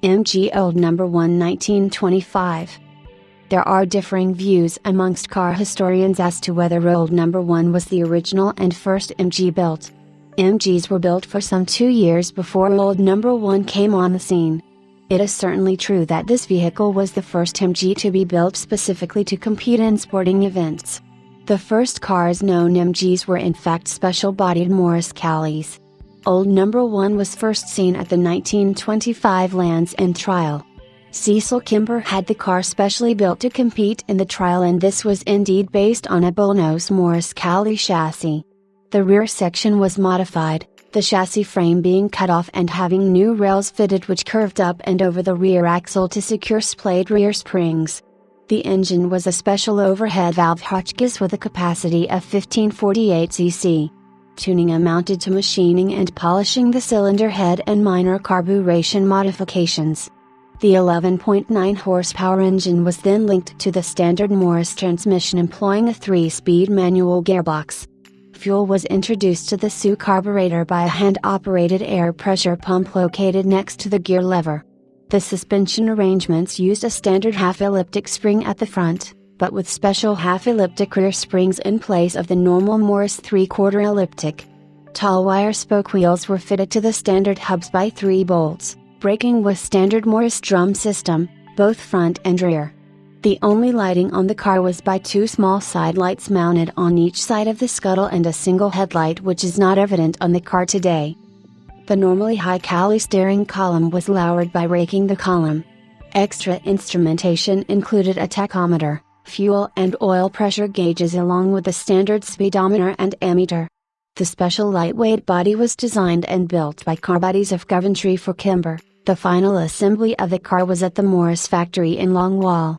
MG Old Number 1 1925. There are differing views amongst car historians as to whether Old Number 1 was the original and first MG built. MGs were built for some 2 years before Old Number 1 came on the scene. It is certainly true that this vehicle was the first MG to be built specifically to compete in sporting events. The first cars known MGs were in fact special-bodied Morris Callies. Old Number 1 was first seen at the 1925 Land's End trial. Cecil Kimber had the car specially built to compete in the trial, and this was indeed based on a bullnose Morris Callie chassis. The rear section was modified, the chassis frame being cut off and having new rails fitted which curved up and over the rear axle to secure splayed rear springs. The engine was a special overhead valve Hotchkiss with a capacity of 1548 cc. Tuning amounted to machining and polishing the cylinder head and minor carburation modifications. The 11.9 horsepower engine was then linked to the standard Morris transmission employing a 3-speed manual gearbox. Fuel was introduced to the SU carburetor by a hand-operated air pressure pump located next to the gear lever. The suspension arrangements used a standard half-elliptic spring at the front, but with special half-elliptic rear springs in place of the normal Morris 3/4 elliptic. Tall wire spoke wheels were fitted to the standard hubs by 3 bolts, braking with standard Morris drum system, both front and rear. The only lighting on the car was by 2 small side lights mounted on each side of the scuttle and a single headlight, which is not evident on the car today. The normally high Callie steering column was lowered by raking the column. Extra instrumentation included a tachometer, fuel and oil pressure gauges along with the standard speedometer and ammeter. The special lightweight body was designed and built by Car Bodies of Coventry for Kimber. The final assembly of the car was at the Morris factory in Longwall,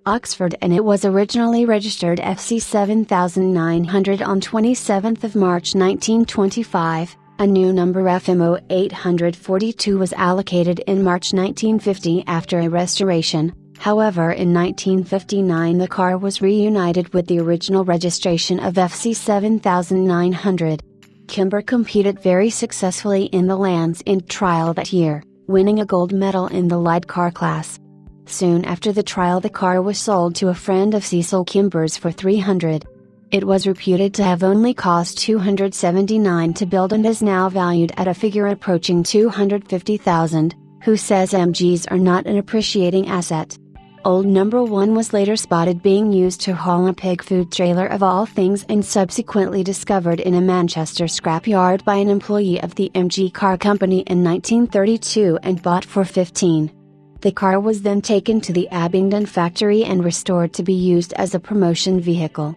Oxford, and it was originally registered FC 7900 on 27th of March 1925. A new number FMO 842 was allocated in March 1950 after a restoration. However, in 1959 the car was reunited with the original registration of FC 7900. Kimber competed very successfully in the Land's End trial that year, winning a gold medal in the light car class. Soon after the trial the car was sold to a friend of Cecil Kimber's for $300. It was reputed to have only cost $279 to build and is now valued at a figure approaching $250,000, who says MGs are not an appreciating asset. Old Number 1 was later spotted being used to haul a pig food trailer of all things and subsequently discovered in a Manchester scrapyard by an employee of the MG Car Company in 1932 and bought for $15. The car was then taken to the Abingdon factory and restored to be used as a promotion vehicle.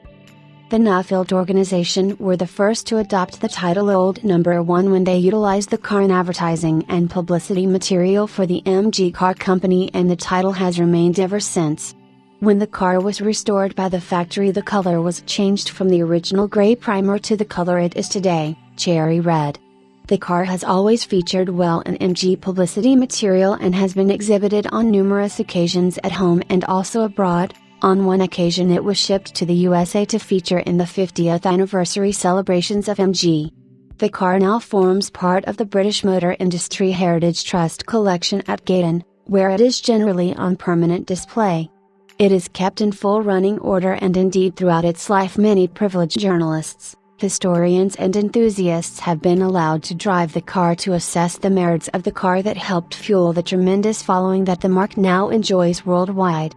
The Nuffield organization were the first to adopt the title Old Number 1 when they utilized the car in advertising and publicity material for the MG Car Company, and the title has remained ever since. When the car was restored by the factory the color was changed from the original gray primer to the color it is today, cherry red. The car has always featured well in MG publicity material and has been exhibited on numerous occasions at home and also abroad. On one occasion it was shipped to the USA to feature in the 50th anniversary celebrations of MG. The car now forms part of the British Motor Industry Heritage Trust collection at Gaydon, where it is generally on permanent display. It is kept in full running order, and indeed throughout its life many privileged journalists, historians and enthusiasts have been allowed to drive the car to assess the merits of the car that helped fuel the tremendous following that the marque now enjoys worldwide.